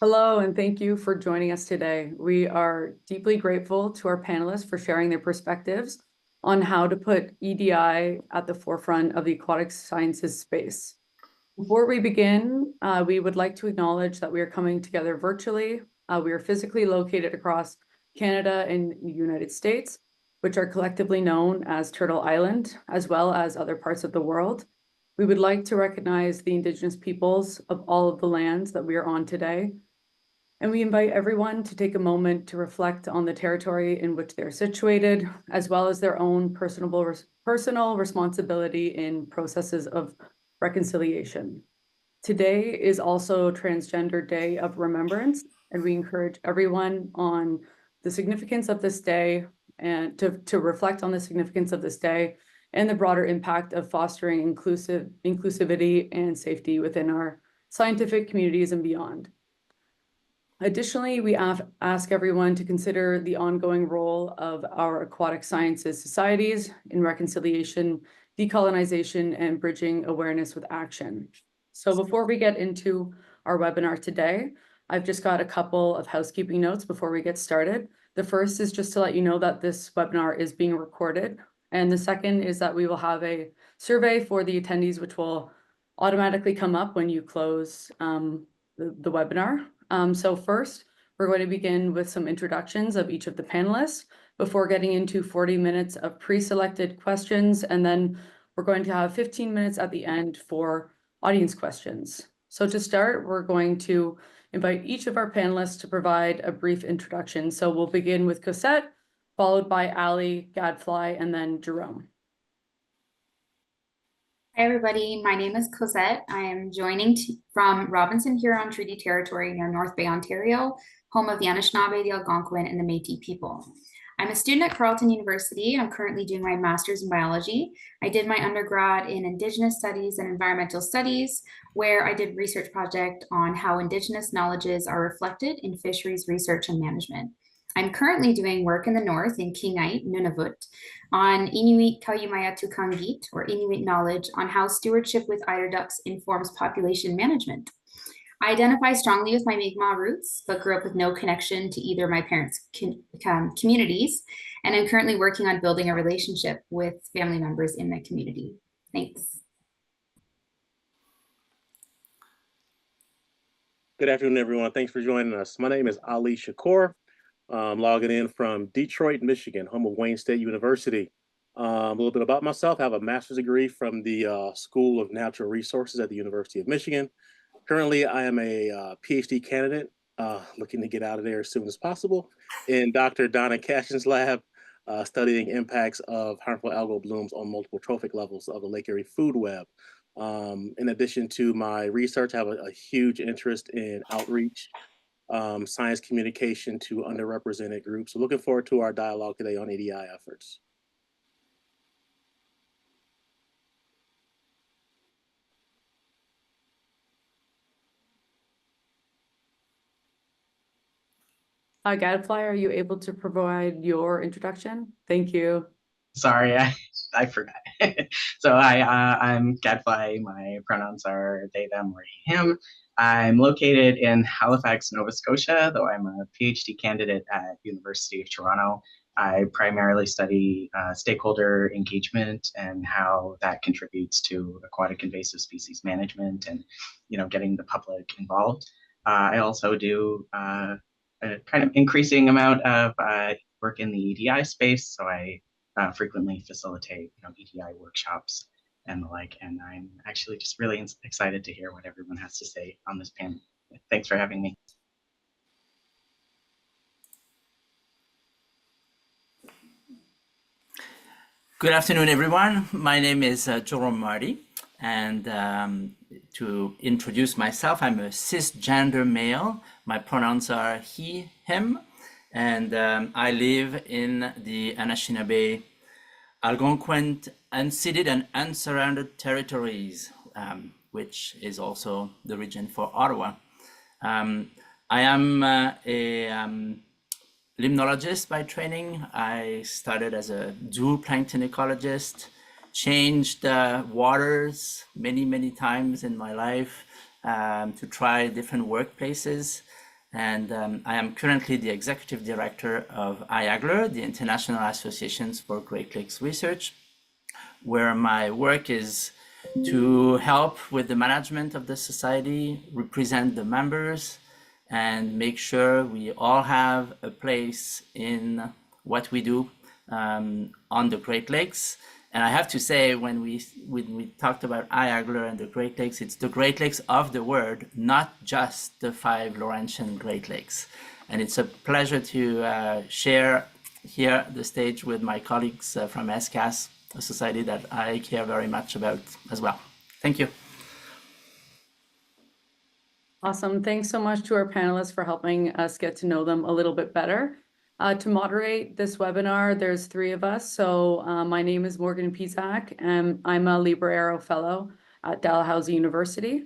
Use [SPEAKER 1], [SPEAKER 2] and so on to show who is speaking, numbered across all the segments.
[SPEAKER 1] Hello, and thank you for joining us today. We are deeply grateful to our panelists for sharing their perspectives on how to put EDI at the forefront of the aquatic sciences space. Before we begin, we would like to acknowledge that we are coming together virtually. We are physically located across Canada and the United States, which are collectively known as Turtle Island, as well as other parts of the world. We would like to recognize the Indigenous peoples of all of the lands that we are on today. And we invite everyone to take a moment to reflect on the territory in which they're situated, as well as their own personal responsibility in processes of reconciliation. Today is also Transgender Day of Remembrance, and we encourage everyone on the significance of this day and to reflect on the significance of this day and the broader impact of fostering inclusivity and safety within our scientific communities and beyond. Additionally, we ask everyone to consider the ongoing role of our aquatic sciences societies in reconciliation, decolonization, and bridging awareness with action. So before we get into our webinar today, I've just got a couple of housekeeping notes before we get started. The first is just to let you know that this webinar is being recorded. And the second is that we will have a survey for the attendees, which will automatically come up when you close the webinar. So first, we're going to begin with some introductions of each of the panelists before getting into 40 minutes of pre-selected questions, and then we're going to have 15 minutes at the end for audience questions. So to start, we're going to invite each of our panelists to provide a brief introduction. So we'll begin with Cosette, followed by Ali, Gadfly, and then Jerome.
[SPEAKER 2] Hi, everybody. My name is Cosette. I am joining from Robinson Huron Treaty Territory near North Bay, Ontario, home of the Anishinaabe, the Algonquin, and the Métis people. I'm a student at Carleton University, and I'm currently doing my master's in biology. I did my undergrad in Indigenous Studies and Environmental Studies, where I did a research project on how Indigenous knowledges are reflected in fisheries research and management. I'm currently doing work in the north in Kingite, Nunavut, on Inuit Kayumayatukangiit, or Inuit knowledge on how stewardship with eider ducks informs population management. I identify strongly with my Mi'kmaq roots, but grew up with no connection to either of my parents' communities, and I'm currently working on building a relationship with family members in the community. Thanks.
[SPEAKER 3] Good afternoon, everyone. Thanks for joining us. My name is Ali Shakur. Logging in from Detroit, Michigan, home of Wayne State University. A little bit about myself. I have a master's degree from the School of Natural Resources at the University of Michigan. Currently, I am a PhD candidate, looking to get out of there as soon as possible, in Dr. Donna Cashin's lab, studying impacts of harmful algal blooms on multiple trophic levels of the Lake Erie food web. In addition to my research, I have a huge interest in outreach, science communication to underrepresented groups. So looking forward to our dialogue today on EDI efforts.
[SPEAKER 1] Gadfly, are you able to provide your introduction? Thank you.
[SPEAKER 4] Sorry, I forgot. So I'm Gadfly. My pronouns are they, them, or him. I'm located in Halifax, Nova Scotia, though I'm a PhD candidate at University of Toronto. I primarily study stakeholder engagement and how that contributes to aquatic invasive species management and, getting the public involved. I also do a kind of increasing amount of work in the EDI space, so I frequently facilitate EDI workshops and the like, and I'm actually just really excited to hear what everyone has to say on this panel. Thanks for having me.
[SPEAKER 5] Good afternoon, everyone. My name is Jerome Marty, and to introduce myself, I'm a cisgender male. My pronouns are he, him, and I live in the Anishinaabe, Algonquin, unceded and unsurrounded territories, which is also the region for Ottawa. I am a limnologist by training. I started as a zooplankton ecologist, changed waters many times in my life to try different workplaces. and I am currently the executive director of IAGLR, the International Associations for Great Lakes Research, where my work is to help with the management of the society, represent the members, and make sure we all have a place in what we do on the Great Lakes. And I have to say, when we talked about IAGLR and the Great Lakes, it's the Great Lakes of the world, not just the 5 Laurentian Great Lakes. And it's a pleasure to share here the stage with my colleagues from SCAS, a society that I care very much about as well. Thank you.
[SPEAKER 1] Awesome. Thanks so much to our panelists for helping us get to know them a little bit better. To moderate this webinar, there's 3 of us. So my name is Morgan Pizak, and I'm a Libra Aero Fellow at Dalhousie University.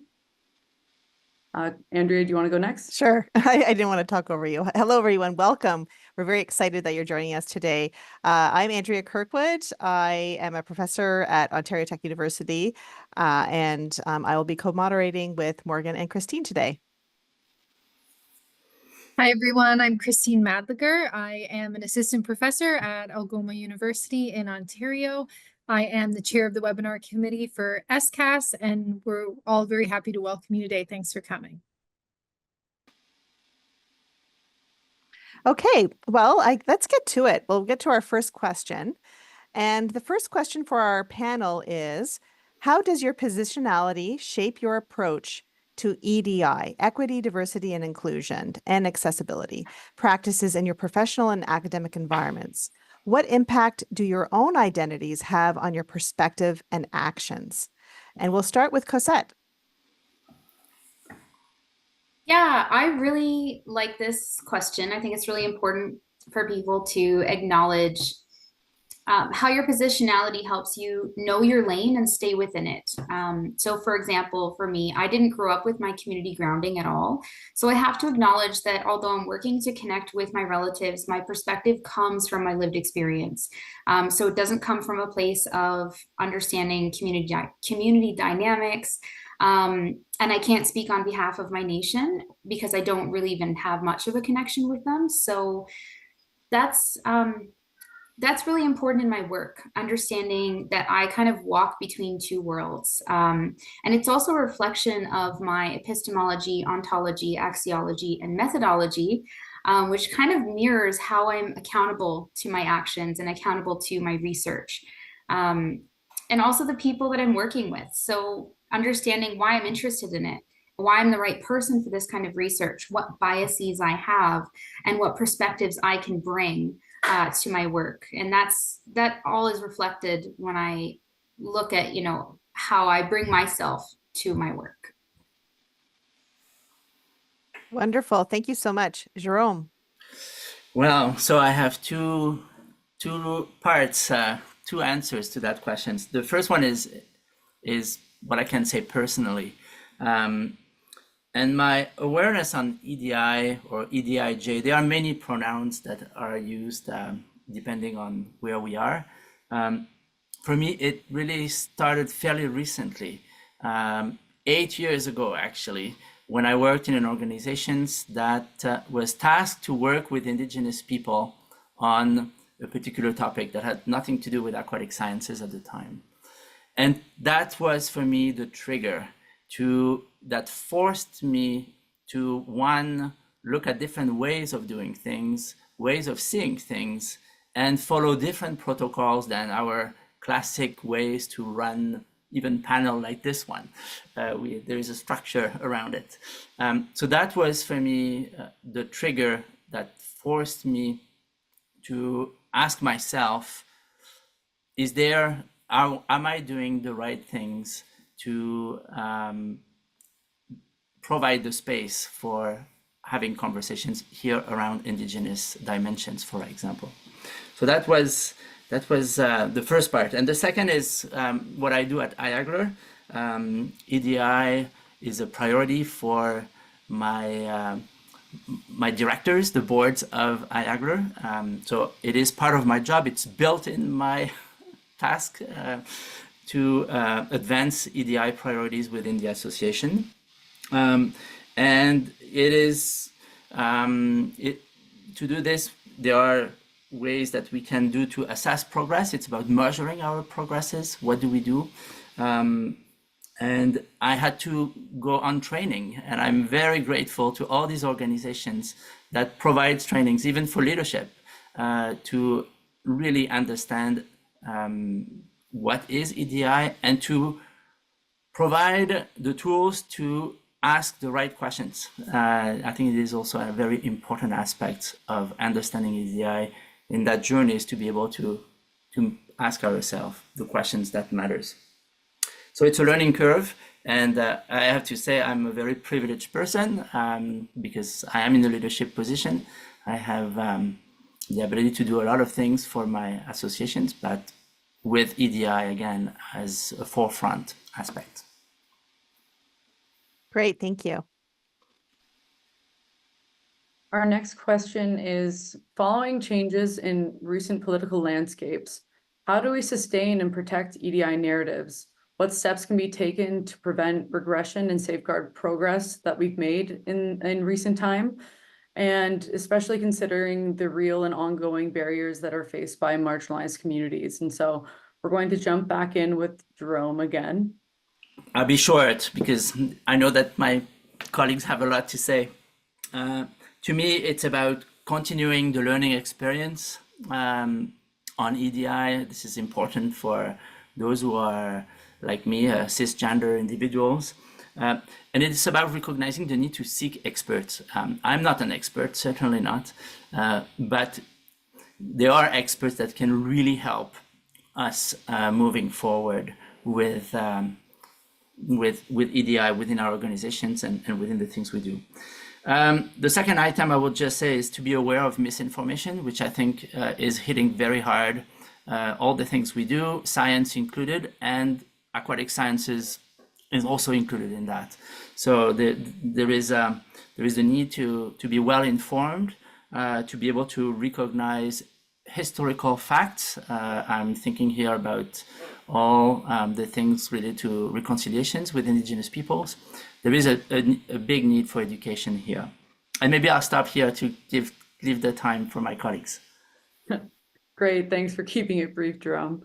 [SPEAKER 1] Andrea, do you want to go next?
[SPEAKER 6] Sure. I didn't want to talk over you. Hello, everyone. Welcome. We're very excited that you're joining us today. I'm Andrea Kirkwood. I am a professor at Ontario Tech University, and I will be co-moderating with Morgan and Christine today.
[SPEAKER 7] Hi, everyone. I'm Christine Madliger. I am an assistant professor at Algoma University in Ontario. I am the chair of the webinar committee for SCAS, and we're all very happy to welcome you today. Thanks for coming.
[SPEAKER 6] Okay, well, let's get to it. We'll get to our first question. And the first question for our panel is, how does your positionality shape your approach to EDI, equity, diversity, and inclusion, and accessibility practices in your professional and academic environments? What impact do your own identities have on your perspective and actions? And we'll start with Cosette.
[SPEAKER 2] Yeah, I really like this question. I think it's really important for people to acknowledge how your positionality helps you know your lane and stay within it. So for example, for me, I didn't grow up with my community grounding at all. So I have to acknowledge that although I'm working to connect with my relatives, my perspective comes from my lived experience. So it doesn't come from a place of understanding community dynamics. And I can't speak on behalf of my nation because I don't really even have much of a connection with them. So that's really important in my work, understanding that I kind of walk between 2 worlds. And it's also a reflection of my epistemology, ontology, axiology, and methodology, which kind of mirrors how I'm accountable to my actions and accountable to my research. And also the people that I'm working with. So understanding why I'm interested in it, why I'm the right person for this kind of research, what biases I have, and what perspectives I can bring to my work. And that all is reflected when I look at, how I bring myself to my work.
[SPEAKER 6] Wonderful. Thank you so much. Jerome.
[SPEAKER 5] Well, so I have two parts, 2 answers to that question. The first one is what I can say personally. And my awareness on EDI or EDIJ, there are many pronouns that are used depending on where we are. For me, it really started fairly recently, 8 years ago, actually, when I worked in an organization that was tasked to work with Indigenous people on a particular topic that had nothing to do with aquatic sciences at the time. And that was for me the trigger that forced me to, 1, look at different ways of doing things, ways of seeing things, and follow different protocols than our classic ways to run even panel like this one. There is a structure around it. So that was for me the trigger that forced me to ask myself, am I doing the right things to provide the space for having conversations here around Indigenous dimensions, for example. So that was the first part. And the second is what I do at IAGLR. EDI is a priority for my directors, the boards of IAGLR. So it is part of my job. It's built in my task to advance EDI priorities within the association. And it is To do this, there are ways that we can do to assess progress. It's about measuring our progresses. What do we do? And I had to go on training, and I'm very grateful to all these organizations that provide trainings, even for leadership, to really understand what is EDI and to provide the tools to ask the right questions. I think it is also a very important aspect of understanding EDI in that journey, is to be able to ask ourselves the questions that matters. So it's a learning curve, and I have to say I'm a very privileged person because I am in a leadership position. I have the ability to do a lot of things for my associations, but with EDI again as a forefront aspect.
[SPEAKER 6] Great, thank you.
[SPEAKER 1] Our next question is, following changes in recent political landscapes, how do we sustain and protect EDI narratives? What steps can be taken to prevent regression and safeguard progress that we've made in recent time? And especially considering the real and ongoing barriers that are faced by marginalized communities. And so we're going to jump back in with Jerome again.
[SPEAKER 5] I'll be short because I know that my colleagues have a lot to say. To me, it's about continuing the learning experience on EDI. This is important for those who are, like me, cisgender individuals. And it's about recognizing the need to seek experts. I'm not an expert, certainly not, but there are experts that can really help us moving forward with EDI within our organizations and within the things we do. The second item I would just say is to be aware of misinformation, which I think is hitting very hard all the things we do, science included, and aquatic sciences is also included in that. So there is a need to be well informed, to be able to recognize historical facts. I'm thinking here about all the things related to reconciliations with indigenous peoples. There is a big need for education here. And maybe I'll stop here to leave the time for my colleagues.
[SPEAKER 1] Great, thanks for keeping it brief, Jerome.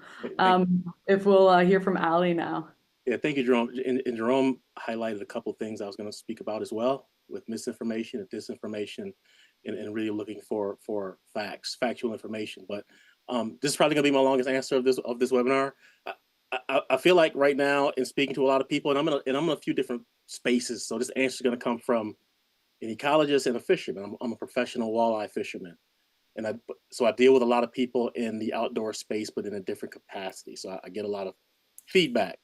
[SPEAKER 1] If we'll hear from Ali now.
[SPEAKER 3] Yeah, thank you, Jerome. And Jerome highlighted a couple of things I was going to speak about as well, with misinformation and disinformation, and really looking for facts, factual information. But this is probably going to be my longest answer of this webinar. I feel like right now, in speaking to a lot of people, and I'm in a few different spaces, so this answer is going to come from an ecologist and a fisherman. I'm a professional walleye fisherman, and so I deal with a lot of people in the outdoor space, but in a different capacity. So I get a lot of feedback.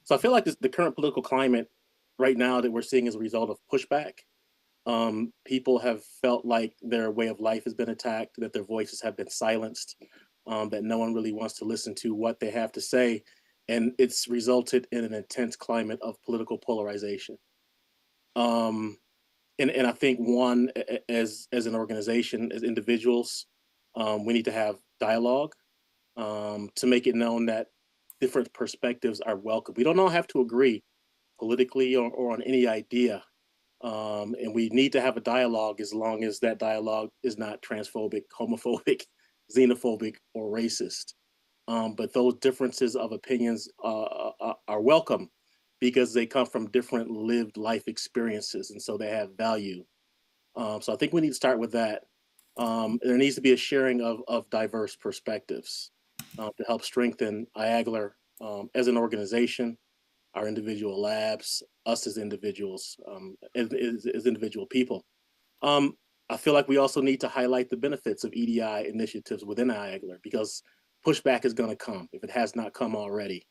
[SPEAKER 3] So I feel like the current political climate right now that we're seeing as a result of pushback, people have felt like their way of life has been attacked, that their voices have been silenced, that no one really wants to listen to what they have to say. And it's resulted in an intense climate of political polarization. And I think as an organization, as individuals, we need to have dialogue to make it known that different perspectives are welcome. We don't all have to agree politically or on any idea. And we need to have a dialogue as long as that dialogue is not transphobic, homophobic, xenophobic, or racist. But those differences of opinions are welcome because they come from different lived life experiences, and so they have value. So I think we need to start with that. There needs to be a sharing of diverse perspectives to help strengthen IAGLR as an organization, our individual labs, us as individuals, as individual people. I feel like we also need to highlight the benefits of EDI initiatives within IAGLR because pushback is going to come if it has not come already.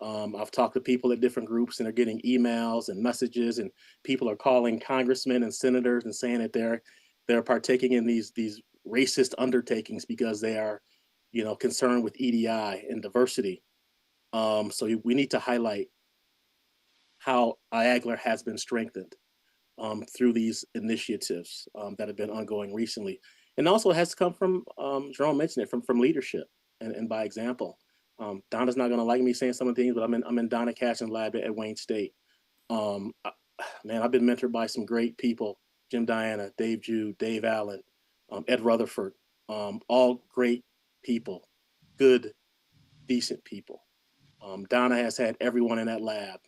[SPEAKER 3] I've talked to people at different groups and they're getting emails and messages, and people are calling congressmen and senators and saying that they're partaking in these racist undertakings because they are, concerned with EDI and diversity. So we need to highlight how IAGLR has been strengthened through these initiatives that have been ongoing recently. And also it has to come from, Jerome mentioned it, from leadership and by example. Donna's not going to like me saying some of the things, but I'm in Donna Cashin's lab at Wayne State. Man, I've been mentored by some great people Jim Diana, Dave Jude, Dave Allen, Ed Rutherford, all great people, good, decent people. Donna has had everyone in that lab,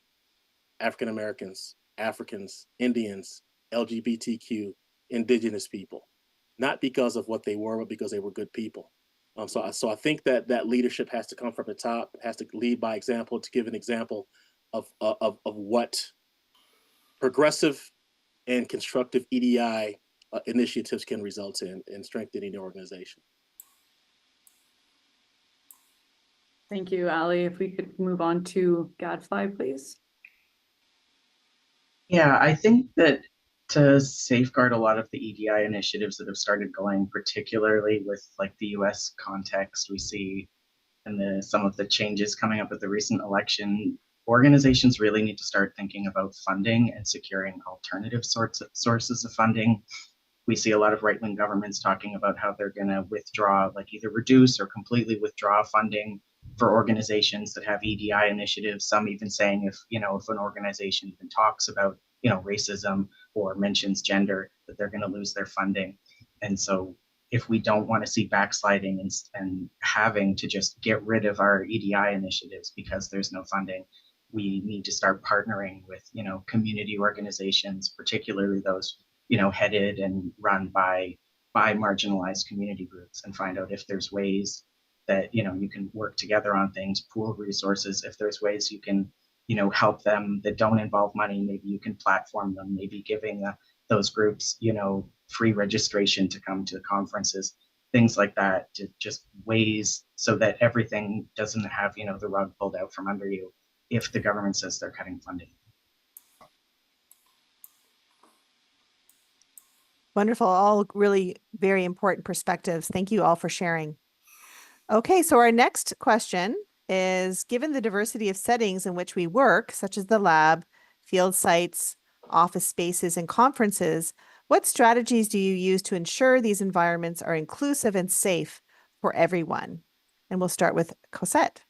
[SPEAKER 3] African Americans, Africans, Indians, LGBTQ, indigenous people, not because of what they were, but because they were good people. So I think that leadership has to come from the top, has to lead by example, to give an example of what progressive and constructive EDI initiatives can result in strengthening the organization.
[SPEAKER 1] Thank you, Ali. If we could move on to Gadfly, please.
[SPEAKER 4] Yeah, I think that to safeguard a lot of the EDI initiatives that have started going, particularly with like the US context we see and some of the changes coming up with the recent election, organizations really need to start thinking about funding and securing alternative sources of funding. We see a lot of right-wing governments talking about how they're going to withdraw, like either reduce or completely withdraw funding for organizations that have EDI initiatives. Some even saying if an organization even talks about, racism or mentions gender, that they're going to lose their funding. And so if we don't want to see backsliding and having to just get rid of our EDI initiatives because there's no funding, we need to start partnering with, community organizations, particularly those, headed and run by marginalized community groups, and find out if there's ways that, you can work together on things, pool resources. If there's ways you can, help them that don't involve money, maybe you can platform them, maybe giving those groups, free registration to come to conferences, things like that, to just ways so that everything doesn't have, the rug pulled out from under you if the government says they're cutting funding.
[SPEAKER 6] Wonderful. All really very important perspectives. Thank you all for sharing. Okay, so our next question is, given the diversity of settings in which we work, such as the lab, field sites, office spaces, and conferences, what strategies do you use to ensure these environments are inclusive and safe for everyone? And we'll start with Cosette.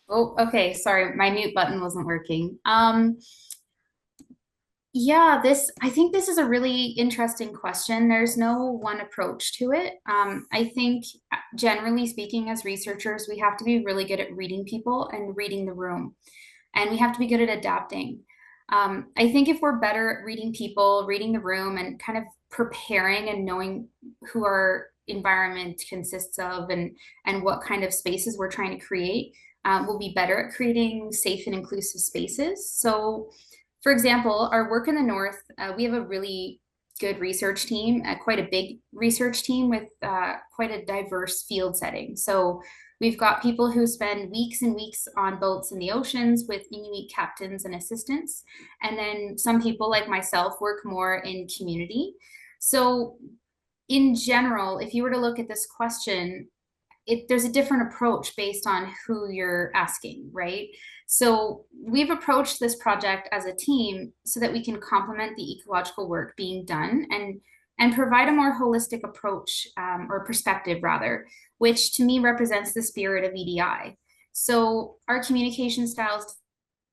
[SPEAKER 2] Oh, okay. Sorry, my mute button wasn't working. Yeah, I think this is a really interesting question. There's no one approach to it. I think generally speaking, as researchers, we have to be really good at reading people and reading the room, and we have to be good at adapting. I think if we're better at reading people, reading the room, and kind of preparing and knowing who our environment consists of and what kind of spaces we're trying to create, we'll be better at creating safe and inclusive spaces. So, for example, our work in the North, we have a really good research team, quite a big research team with quite a diverse field setting. So we've got people who spend weeks and weeks on boats in the oceans with Inuit captains and assistants. And then some people like myself work more in community. So in general, if you were to look at this question, there's a different approach based on who you're asking, right? So we've approached this project as a team so that we can complement the ecological work being done and provide a more holistic approach or perspective rather, which to me represents the spirit of EDI. So our communication styles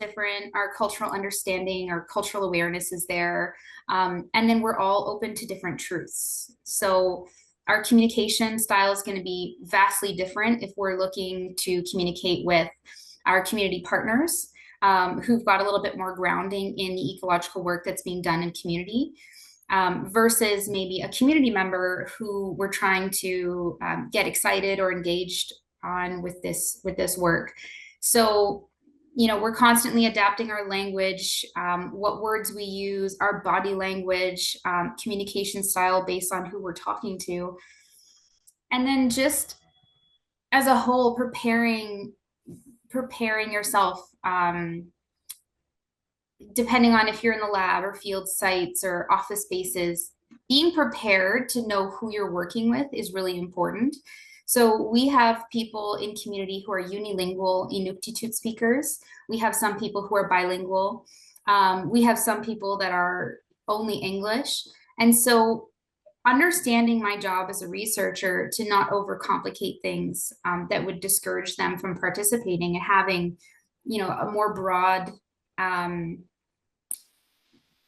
[SPEAKER 2] different, our cultural understanding, our cultural awareness is there, and then we're all open to different truths. So our communication style is going to be vastly different if we're looking to communicate with our community partners who've got a little bit more grounding in the ecological work that's being done in community versus maybe a community member who we're trying to get excited or engaged on with this work. So, we're constantly adapting our language, what words we use, our body language, communication style based on who we're talking to. And then just as a whole, preparing yourself, depending on if you're in the lab or field sites or office spaces, being prepared to know who you're working with is really important. So we have people in community who are unilingual Inuktitut speakers. We have some people who are bilingual. We have some people that are only English. And so understanding my job as a researcher to not overcomplicate things that would discourage them from participating and having a more broad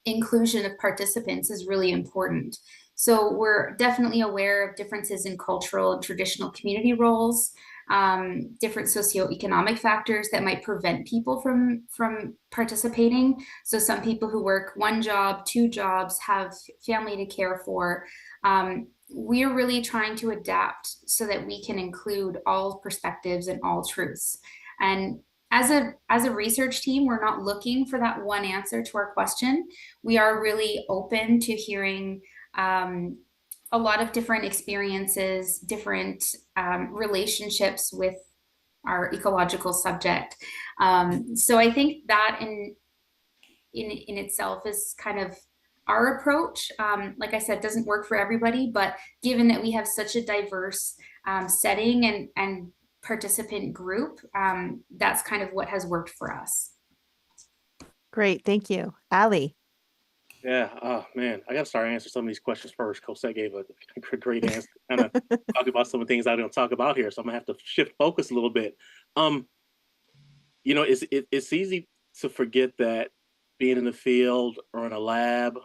[SPEAKER 2] inclusion of participants is really important. So we're definitely aware of differences in cultural and traditional community roles, different socioeconomic factors that might prevent people from participating. So some people who work 1 job, 2 jobs, have family to care for. We're really trying to adapt so that we can include all perspectives and all truths. And as a research team, we're not looking for that one answer to our question. We are really open to hearing a lot of different experiences, different relationships with our ecological subject. So I think that in itself is kind of our approach. Like I said, doesn't work for everybody, but given that we have such a diverse setting and participant group, that's kind of what has worked for us.
[SPEAKER 6] Great, thank you. Ali.
[SPEAKER 3] Yeah, oh man, I gotta start answering some of these questions first. Cosette gave a great answer, kind of talk about some of the things I don't talk about here, so I'm gonna have to shift focus a little bit. It's easy to forget that being in the field or in a lab,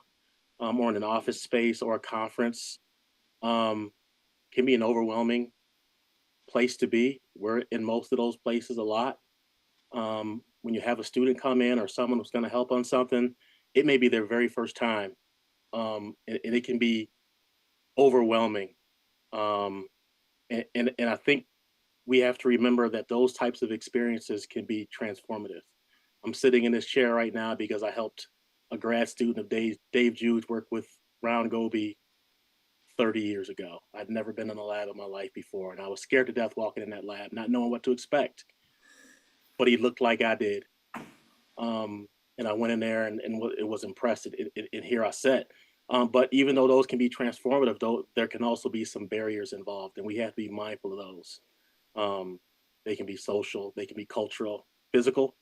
[SPEAKER 3] or in an office space or a conference, can be an overwhelming place to be. We're in most of those places a lot. When you have a student come in or someone who's going to help on something, it may be their very first time, and it can be overwhelming. And I think we have to remember that those types of experiences can be transformative. I'm sitting in this chair right now because I helped a grad student of Dave Jude's work with Round Goby 30 years ago. I'd never been in a lab in my life before, and I was scared to death walking in that lab, not knowing what to expect. But he looked like I did. And I went in there and it was impressive. And here I sat. But even though those can be transformative, though, there can also be some barriers involved, and we have to be mindful of those. They can be social, they can be cultural, physical,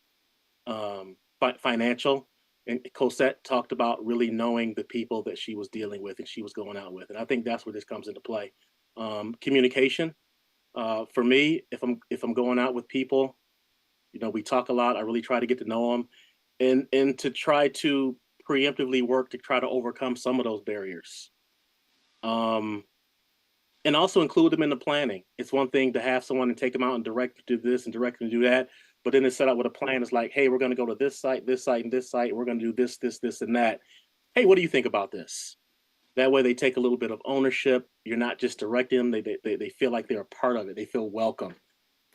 [SPEAKER 3] financial. And Cosette talked about really knowing the people that she was dealing with and she was going out with. And I think that's where this comes into play. Communication. For me, if I'm going out with people, we talk a lot. I really try to get to know them and to try to preemptively work to try to overcome some of those barriers. And also include them in the planning. It's one thing to have someone and take them out and direct them to do this and direct them to do that. But then it's set up with a plan. It's like, hey, we're going to go to this site, and this site. We're going to do this, and that. Hey, what do you think about this? That way they take a little bit of ownership. You're not just directing them. They feel like they're a part of it. They feel welcome.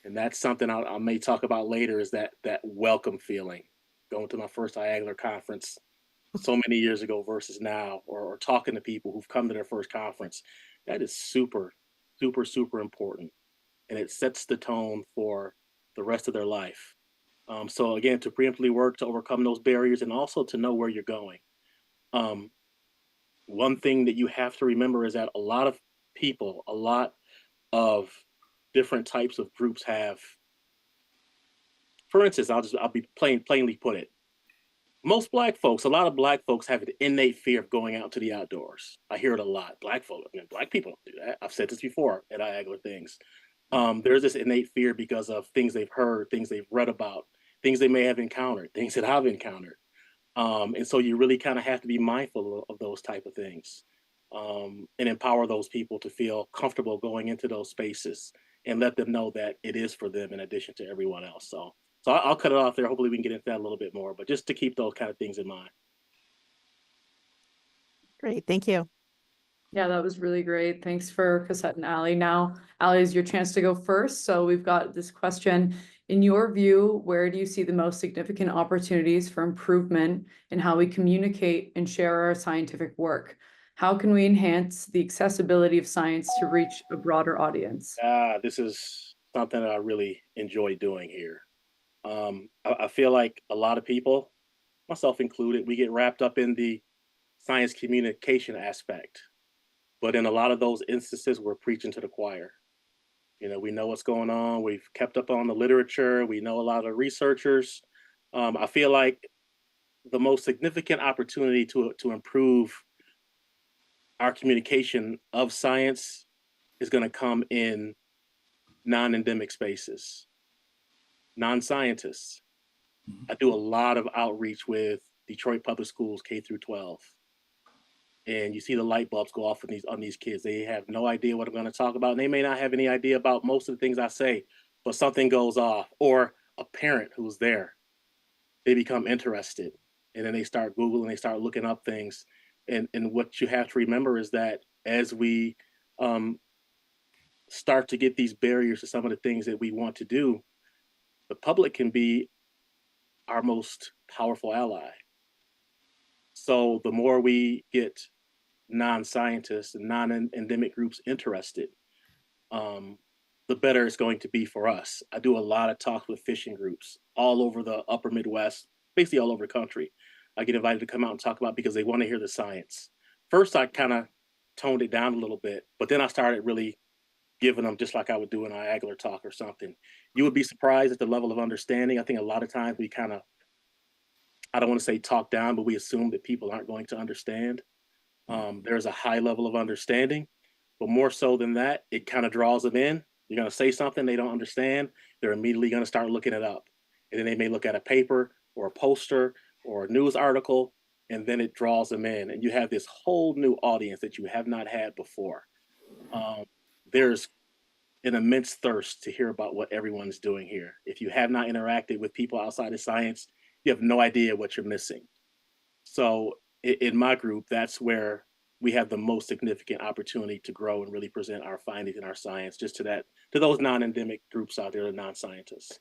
[SPEAKER 3] And that's something I may talk about later, is that welcome feeling. Going to my first IAGLR conference so many years ago versus now, or talking to people who've come to their first conference. That is super, super, super important. And it sets the tone for the rest of their life. So again, to preemptively work to overcome those barriers and also to know where you're going. One thing that you have to remember is that a lot of people, a lot of different types of groups have, for instance, I'll be plainly put it. Most Black folks, a lot of Black folks have an innate fear of going out to the outdoors. I hear it a lot. Black people don't do that. I've said this before at IAGLR things. There's this innate fear because of things they've heard, things they've read about, things they may have encountered, things that I've encountered. And so you really kind of have to be mindful of those type of things, and empower those people to feel comfortable going into those spaces and let them know that it is for them in addition to everyone else. So I'll cut it off there. Hopefully we can get into that a little bit more, but just to keep those kind of things in mind.
[SPEAKER 6] Great, thank you.
[SPEAKER 1] Yeah, that was really great. Thanks for Cosette and Ali. Now, Ali, is your chance to go first. So we've got this question. In your view, where do you see the most significant opportunities for improvement in how we communicate and share our scientific work? How can we enhance the accessibility of science to reach a broader audience?
[SPEAKER 3] This is something that I really enjoy doing here. I feel like a lot of people, myself included, we get wrapped up in the science communication aspect. But in a lot of those instances, we're preaching to the choir. We know what's going on. We've kept up on the literature. We know a lot of researchers. I feel like the most significant opportunity to improve our communication of science is going to come in non-endemic spaces. Non-scientists, I do a lot of outreach with Detroit Public Schools K through 12. And you see the light bulbs go off on these kids. They have no idea what I'm going to talk about. And they may not have any idea about most of the things I say, but something goes off. Or a parent who's there, they become interested. And then they start Googling, they start looking up things. And what you have to remember is that as we start to get these barriers to some of the things that we want to do, the public can be our most powerful ally. So the more we get non-scientists and non-endemic groups interested, the better it's going to be for us. I do a lot of talks with fishing groups all over the upper Midwest, basically all over the country. I get invited to come out and talk about because they want to hear the science. First, I kind of toned it down a little bit, but then I started really giving them just like I would do in an Agler talk or something. You would be surprised at the level of understanding. I think a lot of times we kind of, I don't want to say talk down, but we assume that people aren't going to understand. There's a high level of understanding, but more so than that, it kind of draws them in. You're going to say something they don't understand, they're immediately going to start looking it up. And then they may look at a paper or a poster or a news article, and then it draws them in. And you have this whole new audience that you have not had before. There's an immense thirst to hear about what everyone's doing here. If you have not interacted with people outside of science, you have no idea what you're missing. So in my group, that's where we have the most significant opportunity to grow and really present our findings and our science just to those non-endemic groups out there, the non-scientists.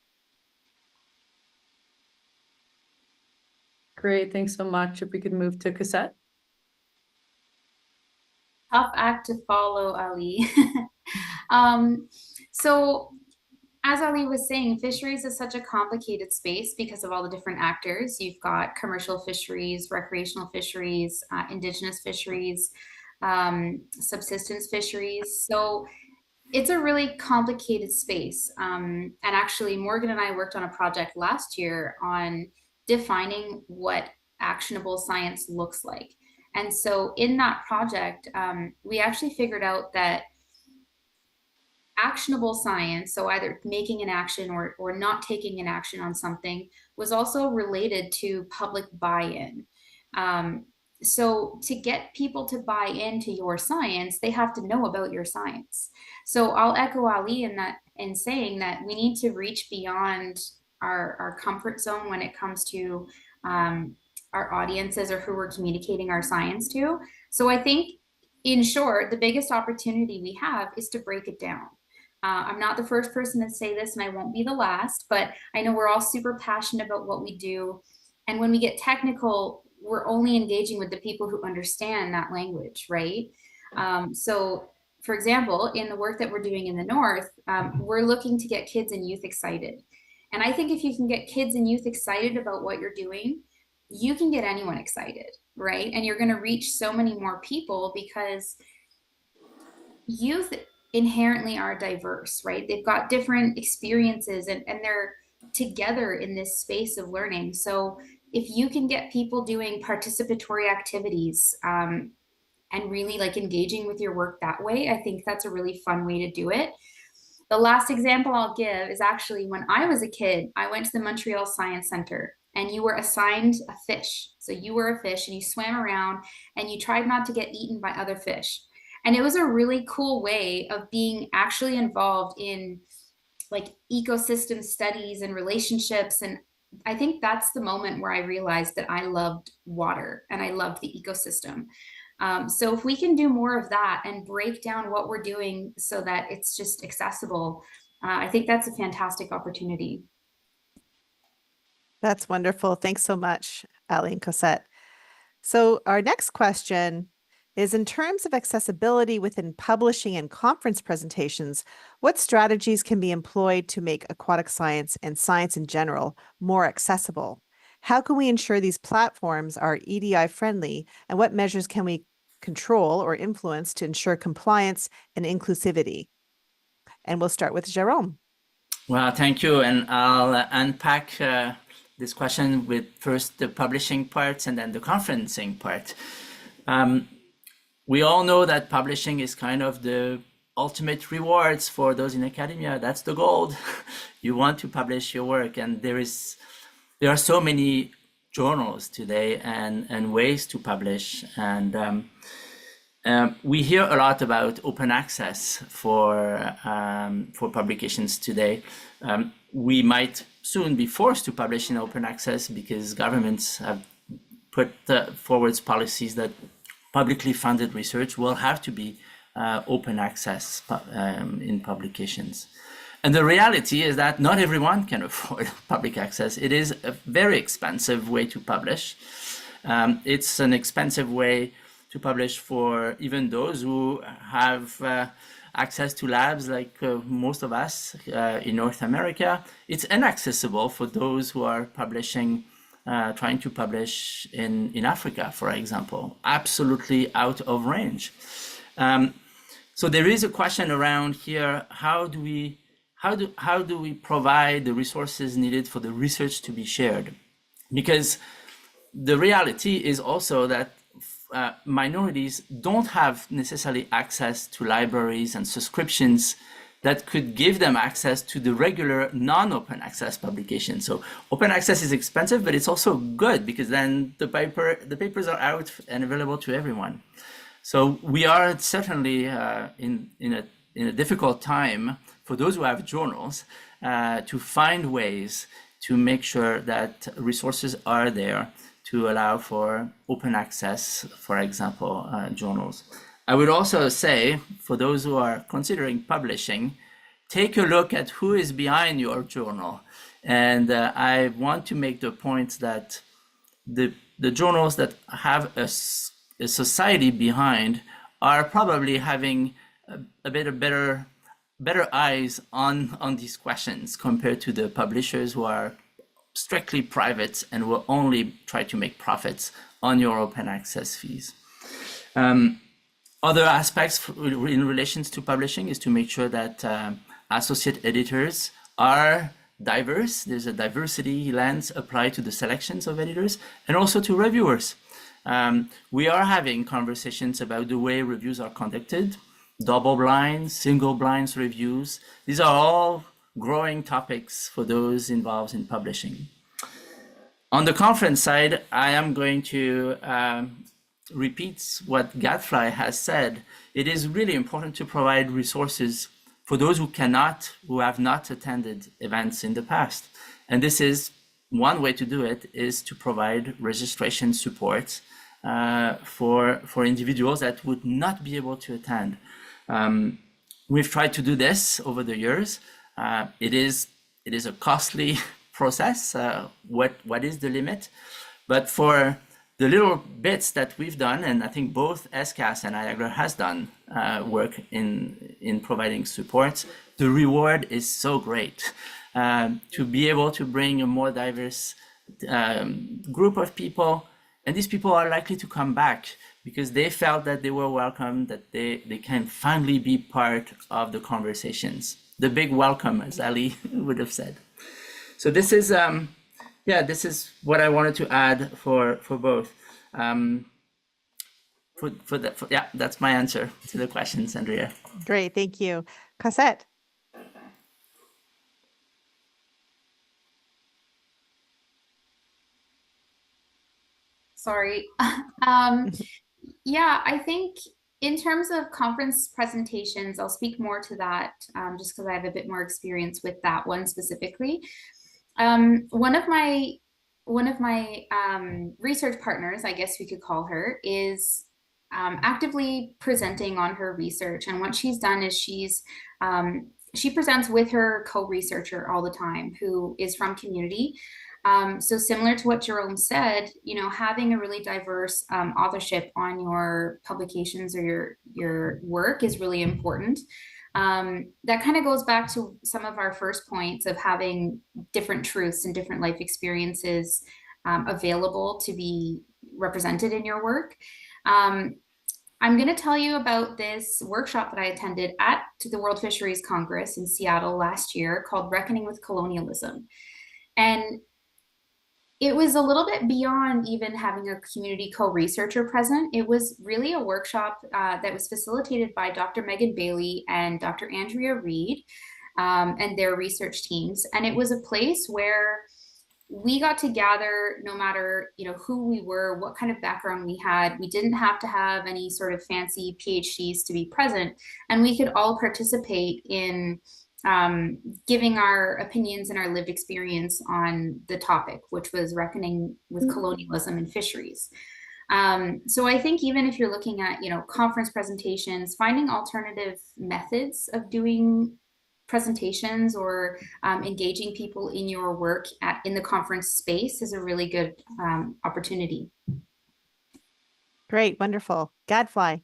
[SPEAKER 1] Great, thanks so much. If we could move to Cosette.
[SPEAKER 2] Tough act to follow, Ali. So as Ali was saying, fisheries is such a complicated space because of all the different actors. You've got commercial fisheries, recreational fisheries, indigenous fisheries, subsistence fisheries. So it's a really complicated space. And actually, Morgan and I worked on a project last year on defining what actionable science looks like. And so in that project, we actually figured out that actionable science, so either making an action or not taking an action on something, was also related to public buy-in. So to get people to buy into your science, they have to know about your science. So I'll echo Ali in saying that we need to reach beyond our comfort zone when it comes to our audiences or who we're communicating our science to. So I think, in short, the biggest opportunity we have is to break it down. I'm not the first person to say this, and I won't be the last, but I know we're all super passionate about what we do. And when we get technical, we're only engaging with the people who understand that language, right? So, for example, in the work that we're doing in the North, we're looking to get kids and youth excited. And I think if you can get kids and youth excited about what you're doing, you can get anyone excited, right? And you're going to reach so many more people because youth inherently are diverse, right? They've got different experiences and they're together in this space of learning. So if you can get people doing participatory activities and really like engaging with your work that way, I think that's a really fun way to do it. The last example I'll give is actually when I was a kid, I went to the Montreal Science Center and you were assigned a fish. So you were a fish and you swam around and you tried not to get eaten by other fish. And it was a really cool way of being actually involved in like ecosystem studies and relationships. And I think that's the moment where I realized that I loved water and I loved the ecosystem. So if we can do more of that and break down what we're doing so that it's just accessible, I think that's a fantastic opportunity.
[SPEAKER 6] That's wonderful. Thanks so much, Ali and Cosette. So our next question is, in terms of accessibility within publishing and conference presentations, what strategies can be employed to make aquatic science and science in general more accessible? How can we ensure these platforms are EDI friendly, and what measures can we control or influence to ensure compliance and inclusivity? And we'll start with Jérôme.
[SPEAKER 5] Well, thank you. And I'll unpack this question with first the publishing parts and then the conferencing part. We all know that publishing is kind of the ultimate rewards for those in academia. That's the goal. You want to publish your work, and there is there are so many journals today and ways to publish, and we hear a lot about open access for publications today. We might soon be forced to publish in open access because governments have put forward policies that publicly funded research will have to be open access in publications. And the reality is that not everyone can afford public access. It is a very expensive way to publish. It's an expensive way to publish for even those who have access to labs like most of us in North America. It's inaccessible for those who are publishing, trying to publish in Africa, for example, absolutely out of range. So there is a question around here, how do we provide the resources needed for the research to be shared? Because the reality is also that minorities don't have necessarily access to libraries and subscriptions that could give them access to the regular non-open access publication. So open access is expensive, but it's also good because then the papers are out and available to everyone. So we are certainly in a difficult time for those who have journals to find ways to make sure that resources are there to allow for open access, for example, journals. I would also say, for those who are considering publishing, take a look at who is behind your journal. And I want to make the point that the journals that have a society behind are probably having a bit of better eyes on these questions compared to the publishers who are strictly private and will only try to make profits on your open access fees. Other aspects in relations to publishing is to make sure that associate editors are diverse. There's a diversity lens applied to the selections of editors and also to reviewers. We are having conversations about the way reviews are conducted, double blind, single blind reviews. These are all growing topics for those involved in publishing. On the conference side, I am going to repeat what Gadfly has said. It is really important to provide resources for those who have not attended events in the past. And this is one way to do it, is to provide registration support for individuals that would not be able to attend. We've tried to do this over the years. It is a costly process. What is the limit? But for the little bits that we've done, and I think both SCAS and IAGRA has done work in providing support, the reward is so great. To be able to bring a more diverse group of people, and these people are likely to come back because they felt that they were welcome, that they can finally be part of the conversations. The big welcome, as Ali would have said. So this is, this is what I wanted to add for both. That's my answer to the questions, Andrea.
[SPEAKER 6] Great, thank you. Cosette.
[SPEAKER 2] Sorry. Yeah, I think in terms of conference presentations, I'll speak more to that just because I have a bit more experience with that one specifically. One of my research partners, I guess we could call her, is actively presenting on her research. And what she's done is she presents with her co-researcher all the time, who is from community. So similar to what Jerome said, having a really diverse authorship on your publications or your work is really important. That kind of goes back to some of our first points of having different truths and different life experiences available to be represented in your work. I'm going to tell you about this workshop that I attended at the World Fisheries Congress in Seattle last year called Reckoning with Colonialism. And it was a little bit beyond even having a community co-researcher present. It was really a workshop that was facilitated by Dr. Megan Bailey and Dr. Andrea Reed and their research teams. And it was a place where we got to gather no matter, you know, who we were, what kind of background we had. We didn't have to have any sort of fancy PhDs to be present, and we could all participate in giving our opinions and our lived experience on the topic, which was reckoning with colonialism and fisheries. So I think even if you're looking at, you know, conference presentations, finding alternative methods of doing presentations or engaging people in your work in the conference space is a really good opportunity.
[SPEAKER 6] Great, wonderful. Gadfly.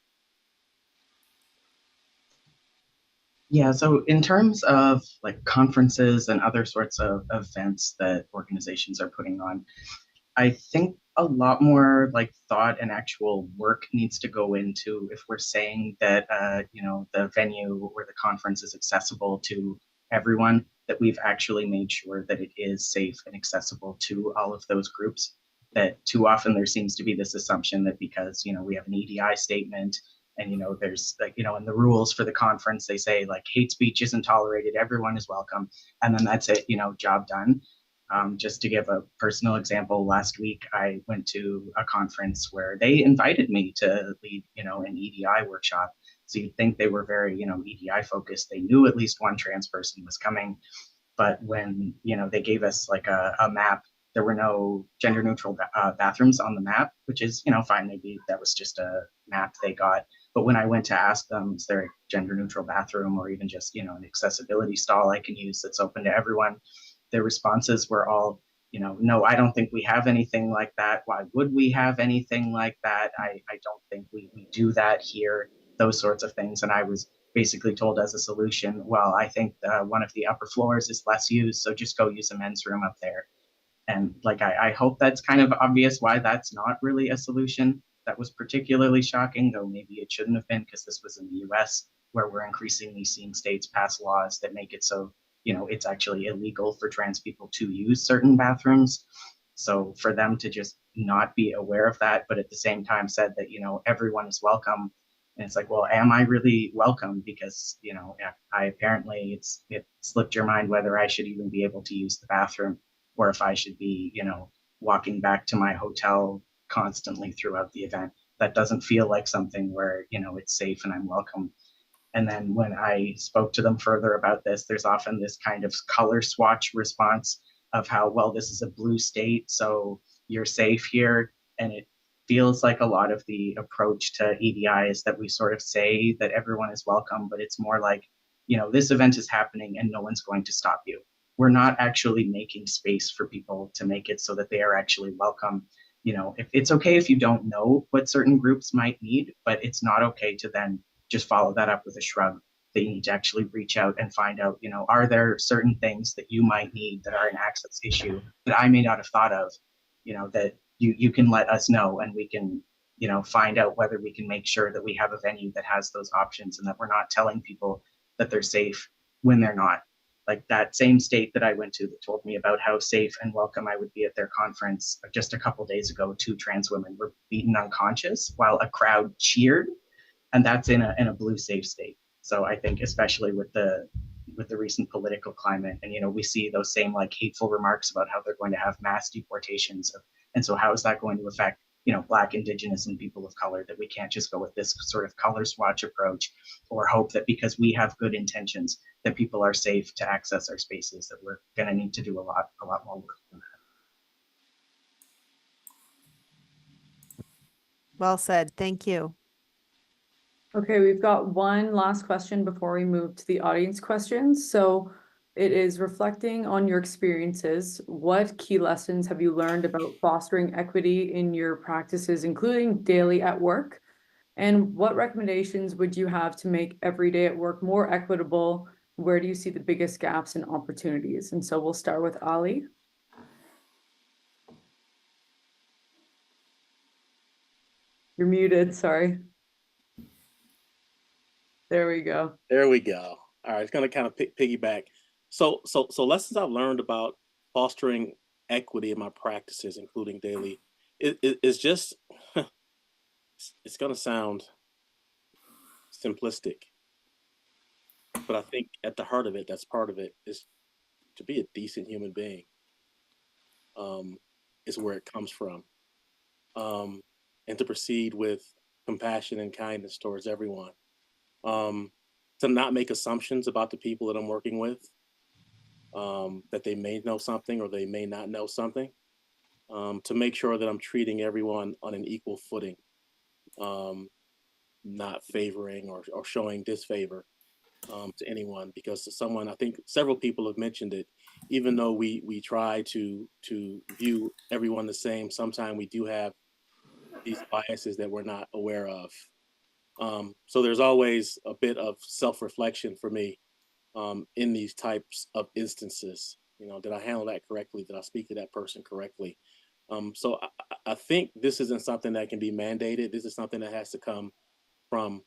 [SPEAKER 4] Yeah, so in terms of like conferences and other sorts of events that organizations are putting on, I think a lot more like thought and actual work needs to go into if we're saying that you know, the venue or the conference is accessible to everyone, that we've actually made sure that it is safe and accessible to all of those groups. That too often there seems to be this assumption that because, you know, we have an EDI statement and, you know, there's like, you know, in the rules for the conference, they say like hate speech isn't tolerated, everyone is welcome. And then that's it, you know, job done. Just to give a personal example, last week I went to a conference where they invited me to lead, you know, an EDI workshop. So you'd think they were very, you know, EDI focused. They knew at least one trans person was coming. But when, you know, they gave us like a map, there were no gender neutral bathrooms on the map, which is, you know, fine. Maybe that was just a map they got. But when I went to ask them, is there a gender neutral bathroom or even just, you know, an accessibility stall I can use that's open to everyone? Their responses were all, you know, no, I don't think we have anything like that. Why would we have anything like that? I don't think we do that here, those sorts of things. And I was basically told as a solution, well, I think one of the upper floors is less used, so just go use a men's room up there. And like, I hope that's kind of obvious why that's not really a solution. That was particularly shocking, though maybe it shouldn't have been, because this was in the US, where we're increasingly seeing states pass laws that make it so, you know, it's actually illegal for trans people to use certain bathrooms. So for them to just not be aware of that, but at the same time said that, you know, everyone is welcome. And it's like, well, am I really welcome? Because, you know, I apparently it slipped your mind whether I should even be able to use the bathroom, or if I should be, you know, walking back to my hotel constantly throughout the event. That doesn't feel like something where, you know, it's safe and I'm welcome. And then when I spoke to them further about this, there's often this kind of color swatch response of how, well, this is a blue state, so you're safe here. And it feels like a lot of the approach to EDI is that we sort of say that everyone is welcome, but it's more like, you know, this event is happening and no one's going to stop you. We're not actually making space for people to make it so that they are actually welcome. You know, if it's okay if you don't know what certain groups might need, but it's not okay to then just follow that up with a shrug. They need to actually reach out and find out, you know, are there certain things that you might need that are an access issue that I may not have thought of, you know, that you can let us know, and we can, you know, find out whether we can make sure that we have a venue that has those options and that we're not telling people that they're safe when they're not. Like that same state that I went to that told me about how safe and welcome I would be at their conference, just a couple days ago, 2 trans women were beaten unconscious while a crowd cheered, and that's in a blue safe state. So I think especially with the recent political climate, and, you know, we see those same like hateful remarks about how they're going to have mass deportations of, and so how is that going to affect, you know, Black, Indigenous, and people of color, that we can't just go with this sort of color swatch approach or hope that because we have good intentions that people are safe to access our spaces, that we're going to need to do a lot more work than that.
[SPEAKER 6] Well said. Thank you.
[SPEAKER 1] Okay, we've got one last question before we move to the audience questions. So it is reflecting on your experiences. What key lessons have you learned about fostering equity in your practices, including daily at work? And what recommendations would you have to make every day at work more equitable? Where do you see the biggest gaps and opportunities? And so we'll start with Ali. You're muted, sorry. There we go.
[SPEAKER 3] There we go. All right, it's going to kind of piggyback. So lessons I've learned about fostering equity in my practices, including daily, is just, it's going to sound simplistic, but I think at the heart of it, that's part of it, is to be a decent human being. is where it comes from. And to proceed with compassion and kindness towards everyone. To not make assumptions about the people that I'm working with, that they may know something or they may not know something. To make sure that I'm treating everyone on an equal footing, not favoring or showing disfavor to anyone, because to someone, I think several people have mentioned it, even though we try to view everyone the same, sometimes we do have these biases that we're not aware of. So there's always a bit of self-reflection for me in these types of instances. You know, did I handle that correctly? Did I speak to that person correctly? So I think this isn't something that can be mandated. This is something that has to come from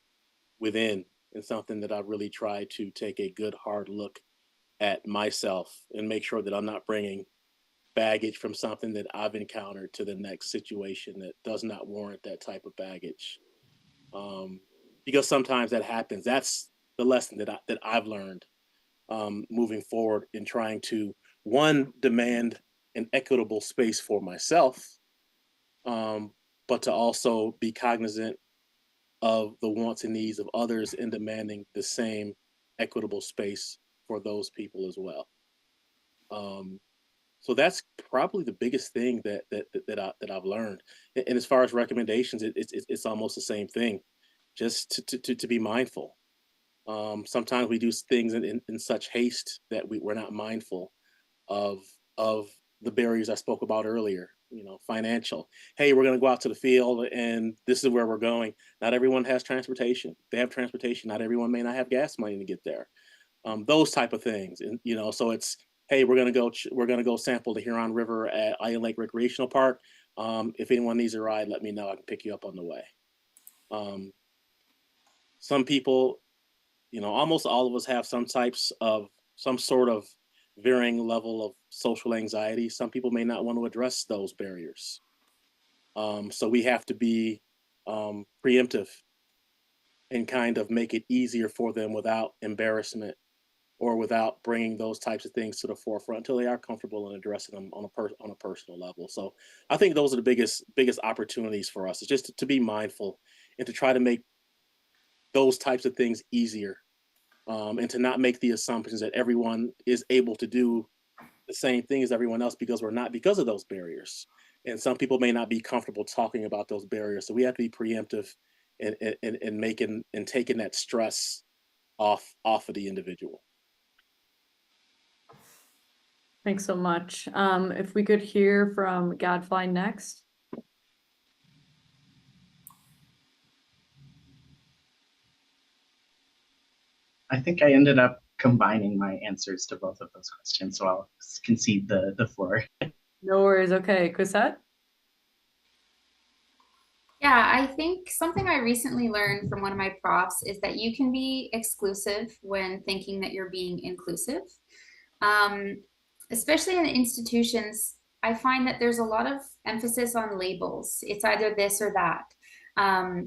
[SPEAKER 3] within, and something that I really try to take a good hard look at myself and make sure that I'm not bringing baggage from something that I've encountered to the next situation that does not warrant that type of baggage. Because sometimes that happens. That's the lesson that I've learned moving forward in trying to, one, demand an equitable space for myself, but to also be cognizant of the wants and needs of others in demanding the same equitable space for those people as well. So that's probably the biggest thing that I've learned. And as far as recommendations, it's almost the same thing. Just to be mindful. Sometimes we do things in such haste that we're not mindful of the barriers I spoke about earlier. You know, financial. Hey, we're going to go out to the field and this is where we're going. Not everyone has transportation. They have transportation. Not everyone may not have gas money to get there. Those type of things. And, you know, so it's, hey, we're going to go sample the Huron River at Iron Lake Recreational Park. If anyone needs a ride, let me know. I can pick you up on the way. Some people, you know, almost all of us have some sort of varying level of social anxiety. Some people may not want to address those barriers. So we have to be preemptive and kind of make it easier for them without embarrassment or without bringing those types of things to the forefront until they are comfortable in addressing them on a personal level. So I think those are the biggest opportunities for us, is just to be mindful and to try to make those types of things easier, and to not make the assumptions that everyone is able to do the same thing as everyone else, because we're not, because of those barriers. And some people may not be comfortable talking about those barriers. So we have to be preemptive and making and taking that stress off of the individual.
[SPEAKER 1] Thanks so much. If we could hear from Gadfly next.
[SPEAKER 4] I think I ended up combining my answers to both of those questions, so I'll concede the floor.
[SPEAKER 1] No worries. Okay, Cosette?
[SPEAKER 2] Yeah, I think something I recently learned from one of my profs is that you can be exclusive when thinking that you're being inclusive. Especially in institutions, I find that there's a lot of emphasis on labels. It's either this or that.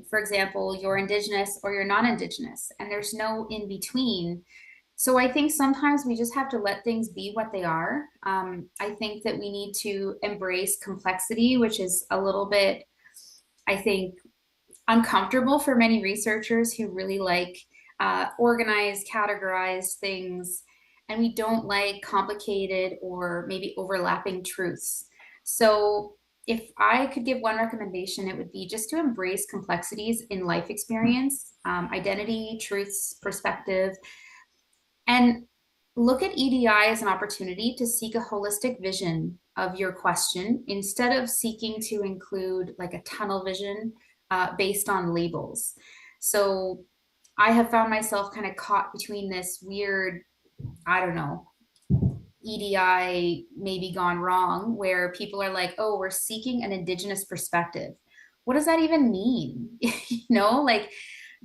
[SPEAKER 2] For example, you're Indigenous or you're non-Indigenous, and there's no in between. So I think sometimes we just have to let things be what they are. I think that we need to embrace complexity, which is a little bit, I think, uncomfortable for many researchers who really like organize, categorize things, and we don't like complicated or maybe overlapping truths. So if I could give one recommendation, it would be just to embrace complexities in life experience, identity, truths, perspective, and look at EDI as an opportunity to seek a holistic vision of your question instead of seeking to include like a tunnel vision based on labels. So I have found myself kind of caught between this weird, I don't know, EDI maybe gone wrong, where people are like, oh, we're seeking an Indigenous perspective. What does that even mean? You know, like,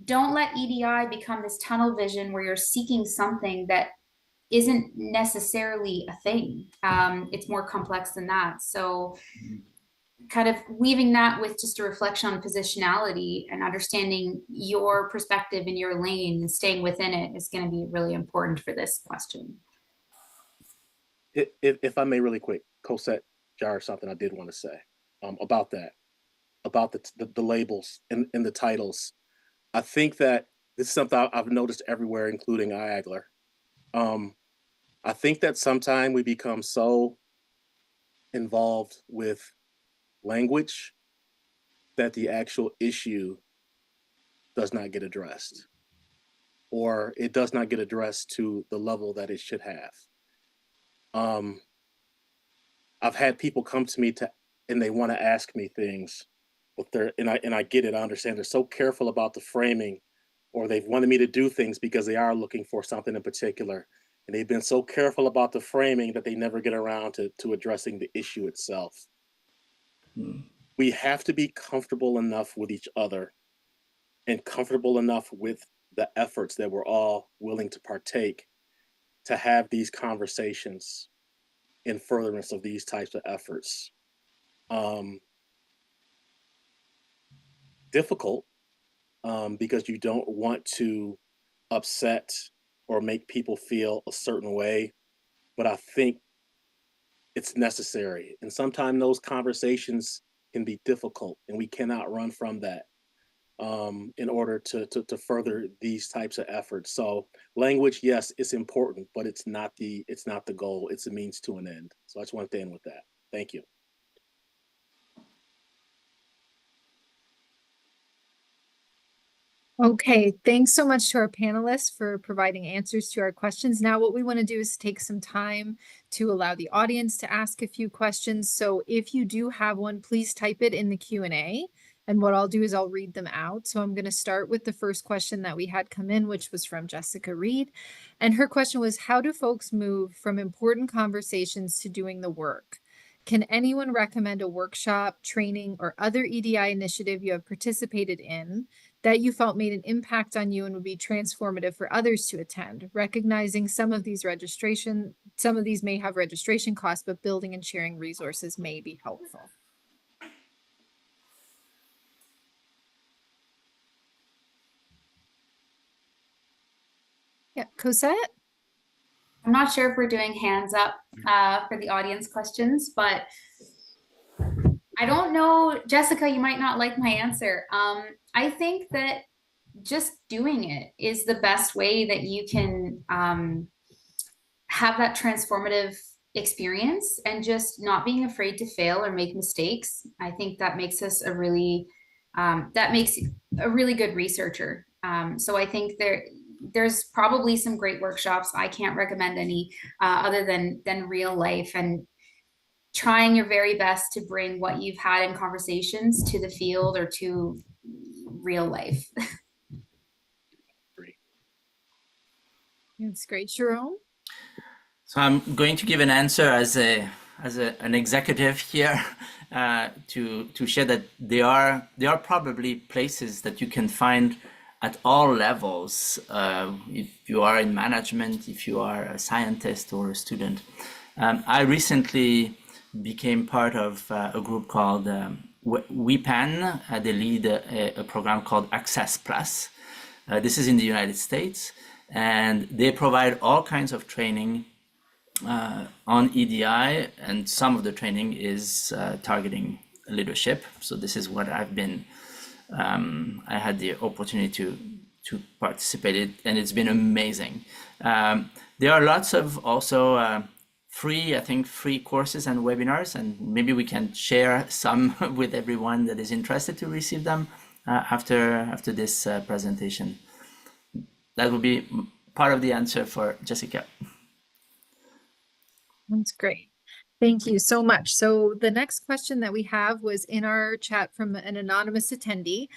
[SPEAKER 2] don't let EDI become this tunnel vision where you're seeking something that isn't necessarily a thing. It's more complex than that. So kind of weaving that with just a reflection on positionality and understanding your perspective in your lane and staying within it is going to be really important for this question.
[SPEAKER 3] If I may, really quick, Cosette, jar something I did want to say about that, about the labels and the titles. I think that this is something I've noticed everywhere, including IAGLR. I think that sometimes we become so involved with language that the actual issue does not get addressed, or it does not get addressed to the level that it should have. I've had people come to me and they want to ask me things, but I get it. I understand they're so careful about the framing, or they've wanted me to do things because they are looking for something in particular, and they've been so careful about the framing that they never get around to addressing the issue itself. We have to be comfortable enough with each other and comfortable enough with the efforts that we're all willing to partake to have these conversations in furtherance of these types of efforts. Difficult because you don't want to upset or make people feel a certain way, but I think it's necessary. And sometimes those conversations can be difficult, and we cannot run from that in order to further these types of efforts. So language, yes, it's important, but it's not the goal. It's a means to an end. So I just want to end with that. Thank you.
[SPEAKER 7] Okay, thanks so much to our panelists for providing answers to our questions. Now, what we want to do is take some time to allow the audience to ask a few questions. So if you do have one, please type it in the Q&A. And what I'll do is I'll read them out. So I'm going to start with the first question that we had come in, which was from Jessica Reed. And her question was, how do folks move from important conversations to doing the work? Can anyone recommend a workshop, training, or other EDI initiative you have participated in that you felt made an impact on you and would be transformative for others to attend? Recognizing some of these may have registration costs, but building and sharing resources may be helpful. Yeah, Cosette?
[SPEAKER 2] I'm not sure if we're doing hands up for the audience questions, but I don't know, Jessica, you might not like my answer. I think that just doing it is the best way that you can have that transformative experience, and just not being afraid to fail or make mistakes. I think that makes us a really good researcher. So I think there's probably some great workshops. I can't recommend any other than real life, and trying your very best to bring what you've had in conversations to the field or to real life.
[SPEAKER 7] That's great. Jerome?
[SPEAKER 5] So I'm going to give an answer as an executive here to share that there are probably places that you can find at all levels. If you are in management, if you are a scientist or a student. I recently became part of a group called WePan. They lead a program called Access Plus. This is in the United States, and they provide all kinds of training on EDI, and some of the training is targeting leadership. So this is what I've been, I had the opportunity to participate in, and it's been amazing. There are lots of also free courses and webinars, and maybe we can share some with everyone that is interested to receive them after this presentation. That will be part of the answer for Jessica.
[SPEAKER 7] That's great. Thank you so much. So the next question that we have was in our chat from an anonymous attendee.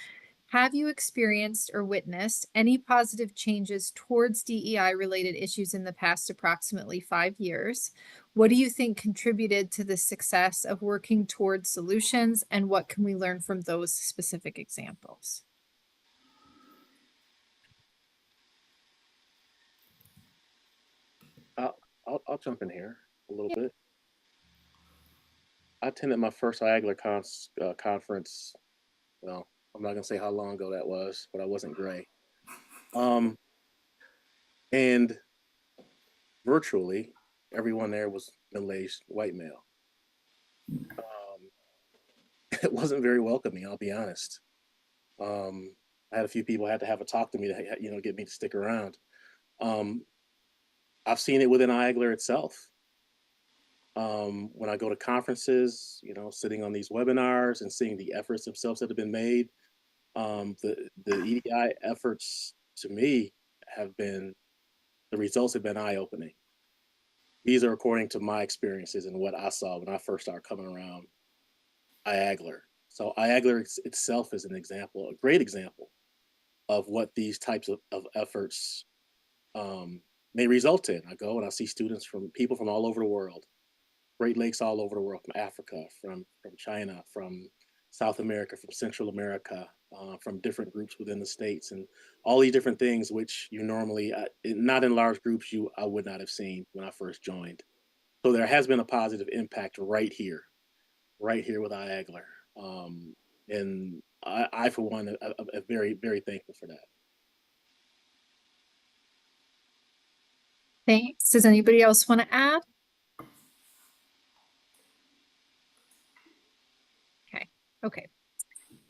[SPEAKER 7] Have you experienced or witnessed any positive changes towards DEI related issues in the past approximately 5 years? What do you think contributed to the success of working towards solutions, and what can we learn from those specific examples?
[SPEAKER 3] I'll jump in here a little bit. I attended my first IAGLR conference. Well, I'm not gonna say how long ago that was, but I wasn't gray. And virtually everyone there was middle-aged white male. it wasn't very welcoming, I'll be honest. I had a few people had to have a talk to me to, get me to stick around. I've seen it within IAGLR itself. When I go to conferences, sitting on these webinars and seeing the efforts themselves that have been made, the EDI efforts to me the results have been eye-opening. These are according to my experiences and what I saw when I first started coming around IAGLR. So IAGLR itself is an example, a great example of what these types of efforts may result in. I go and I see people from all over the world, Great Lakes all over the world, from Africa, from China, from South America, from Central America, from different groups within the States, and all these different things which you normally, not in large groups, I would not have seen when I first joined. So there has been a positive impact right here with IAGLR. And I for one, am very, very thankful for that.
[SPEAKER 7] Thanks. Does anybody else want to add? Okay.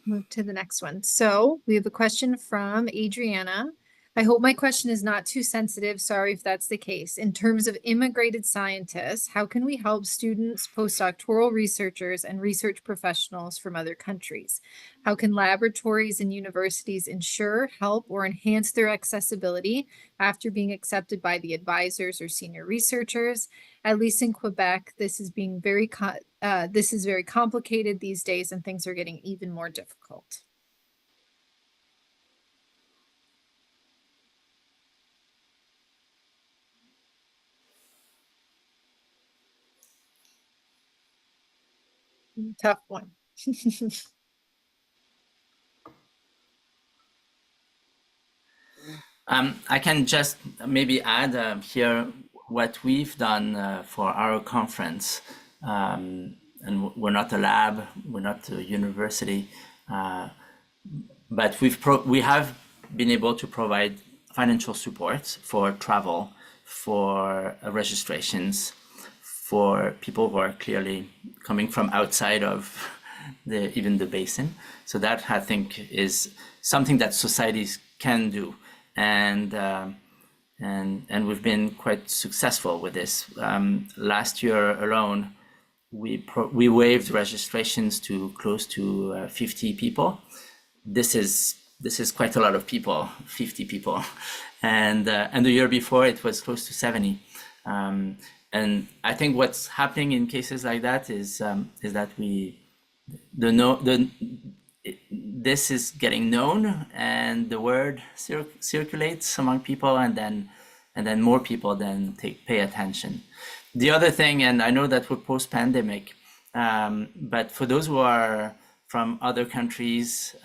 [SPEAKER 7] Move to the next one. So we have a question from Adriana. I hope my question is not too sensitive. Sorry if that's the case. In terms of immigrated scientists, how can we help students, postdoctoral researchers, and research professionals from other countries? How can laboratories and universities ensure, help, or enhance their accessibility after being accepted by the advisors or senior researchers? At least in Quebec, this is very complicated these days, and things are getting even more difficult. Tough one.
[SPEAKER 5] I can just maybe add here what we've done for our conference. And we're not a lab, we're not a university, but we have been able to provide financial support for travel, for registrations, for people who are clearly coming from outside of even the basin. So that, I think, is something that societies can do, and we've been quite successful with this. Last year alone, we waived registrations to close to 50 people. This is quite a lot of people, 50 people, and the year before it was close to 70. And I think what's happening in cases like that is that this is getting known, and the word circulates among people, and then more people then pay attention. The other thing, and I know that we're post-pandemic, but for those who are from other countries,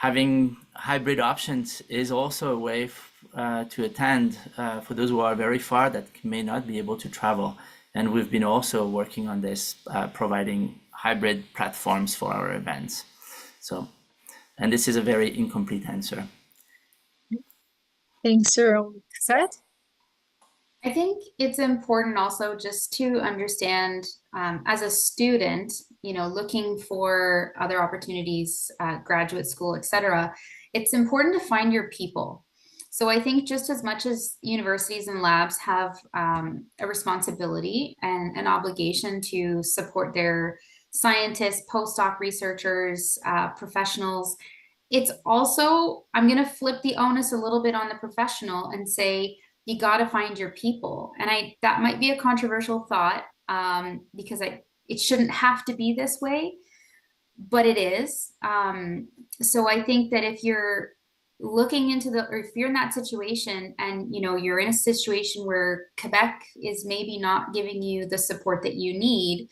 [SPEAKER 5] having hybrid options is also a way to attend for those who are very far that may not be able to travel. And we've been also working on this, providing hybrid platforms for our events. So, and this is a very incomplete answer.
[SPEAKER 7] Thanks, Cosette.
[SPEAKER 2] I think it's important also just to understand, as a student, looking for other opportunities, graduate school, etc. It's important to find your people. So I think just as much as universities and labs have a responsibility and an obligation to support their scientists, postdoc researchers, professionals, it's also, I'm going to flip the onus a little bit on the professional and say, you got to find your people. And that might be a controversial thought, because it shouldn't have to be this way, but it is. So I think that if you're looking into or if you're in that situation and you're in a situation where Quebec is maybe not giving you the support that you need,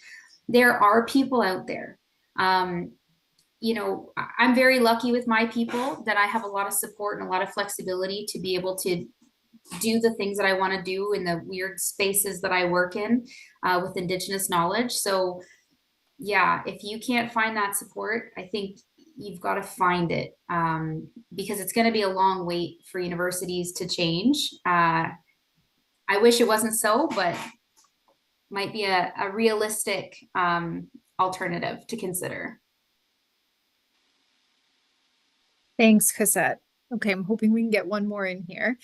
[SPEAKER 2] there are people out there. I'm very lucky with my people that I have a lot of support and a lot of flexibility to be able to do the things that I want to do in the weird spaces that I work in with Indigenous knowledge. So yeah, if you can't find that support, I think you've got to find it, because it's going to be a long wait for universities to change. I wish it wasn't so, but might be a realistic alternative to consider.
[SPEAKER 7] Thanks, Cosette. Okay, I'm hoping we can get one more in here.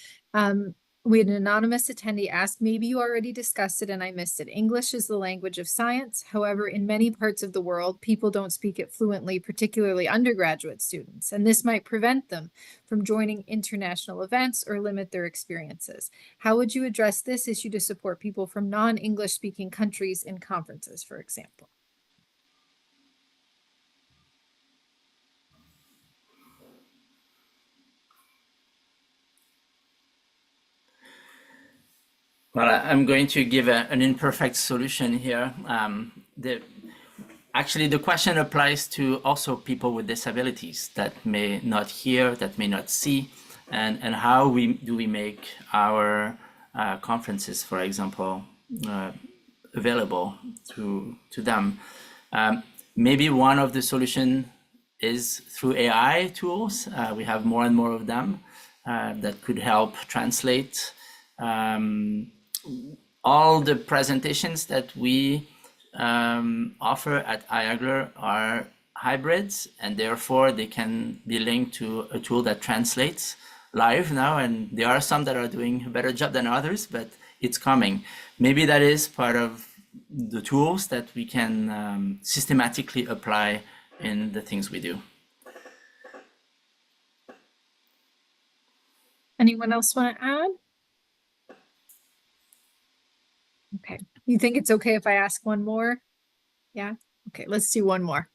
[SPEAKER 7] We had an anonymous attendee ask, maybe you already discussed it and I missed it. English is the language of science. However, in many parts of the world, people don't speak it fluently, particularly undergraduate students, and this might prevent them from joining international events or limit their experiences. How would you address this issue to support people from non-English speaking countries in conferences, for example?
[SPEAKER 5] Well, I'm going to give an imperfect solution here. Actually, the question applies to also people with disabilities that may not hear, that may not see, and how do we make our conferences, for example, available to them. Maybe one of the solution is through AI tools. We have more and more of them that could help translate all the presentations that we offer at IAGLR are hybrids, and therefore they can be linked to a tool that translates live now, and there are some that are doing a better job than others, but it's coming. Maybe that is part of the tools that we can systematically apply in the things we do.
[SPEAKER 7] Anyone else want to add? Okay, you think it's okay if I ask one more? Yeah, okay, let's do one more.